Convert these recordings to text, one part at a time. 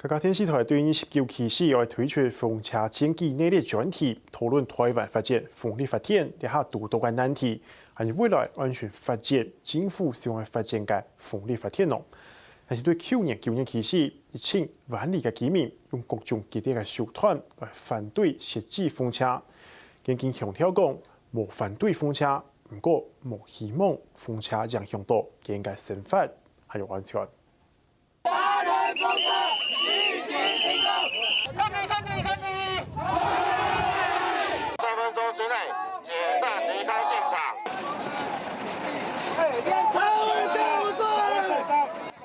各家电视台对2019期始要推出风车经济内力专题，讨论台湾发展风力发展底下诸多嘅难题，还有未来安全发展政府希望发展嘅风力发展咯。但是对去年9年期始，疫情万里嘅居民用各种激烈嘅手段来反对设置风车，更经强调讲无反对风车，不过无希望风车影响到更加生活还有安全。 3分钟之内解散离开现场。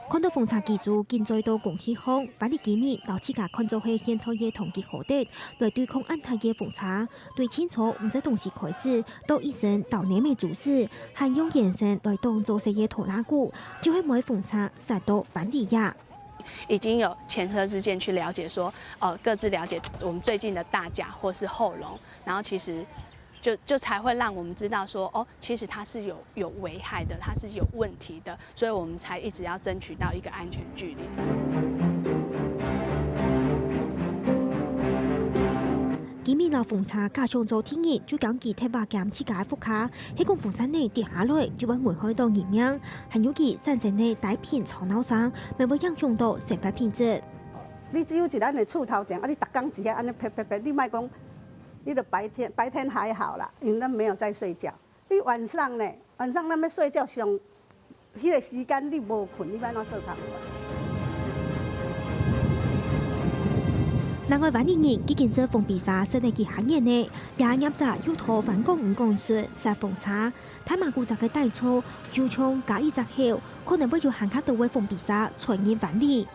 看到风车机组建在到共起风，把你居民老自家看做係現代嘅同結合的，來對抗安泰嘅風車。對清楚唔使同時開始，到醫生到你未做事，還用眼神來當做些嘢拖拉鼓，就係每風車殺到反地呀。 已經有前車之鑑去了解說，各自了解我們最近的大甲或是後龍，然後其實就才會讓我們知道說，哦，其實它是有危害的，它是有問題的，所以我們才一直要爭取到一個安全距離。 居民鬧風車加上咗天熱，就講其踢白減自家福卡，喺講風山內跌下來就會危害到人命，還有其山城內大片吵鬧聲，咪會影響到生活品質。你只有一咱的厝頭前，你逐工一下安尼拍，你莫講，你的白天還好啦，因為咱沒有在睡覺。你晚上呢？晚上咱要睡覺上，迄個時間你無困，你要安怎做工？ 另外，萬年人基建設封閉沙室內嘅行業呢，也入閘要拖反攻5公尺殺風車，睇埋古宅嘅大錯，要從假一隻後，可能會要行卡到位封閉沙傳染萬里。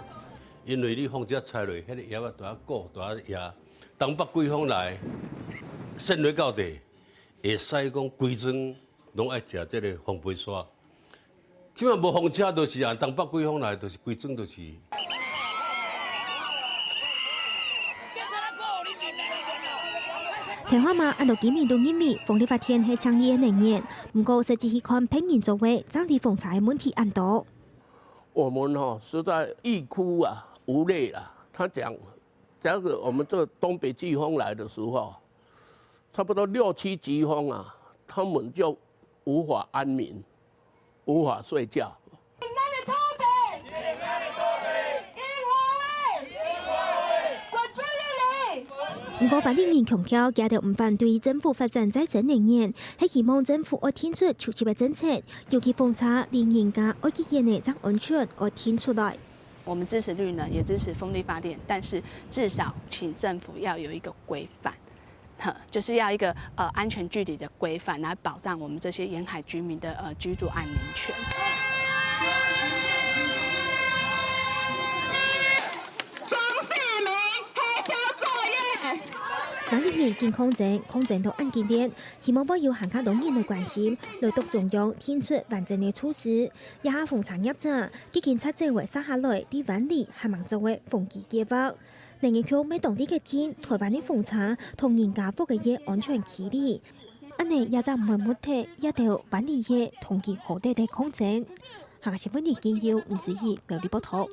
因為你風車踩落，迄個葉啊大個大葉，東北季風來，滲落到地，會使講規陣攏愛食這個風飛沙。即馬無風車，就是按東北季風來，就是規陣就是。 聽話嘛，按照居民都認為風力發電係強烈嘅能源，不過實際去看平民作為，整體風車嘅問題很多。我們實在欲哭啊無淚啦。他講，假如我們這東北季風來的時候，差不多6、7級風啊，他們就無法安眠，無法睡覺。 不過，本地人強調，佢哋唔反對政府發展再生能源，係希望政府要提出促進嘅政策，尤其風車令人家愛嘅嘢呢，將安全要提出來。我們支持綠能，也支持風力發電，但是至少請政府要有一個規範，就是要一個安全距離的規範，來保障我們這些沿海居民的居住安寧權。 萬年人見抗爭到案件點，希望不要行卡黨人來關心，來督中央提出完整嘅措施。一下風車入閘，基建測這為殺下來啲萬里係盲作為風機計劃。另一項每當地嘅天，台灣啲風車同人家福嘅嘢安全距離，安尼也就唔會抹退一條萬里嘢同其好地嘅抗爭。下個新聞年見要吳子怡苗里報道。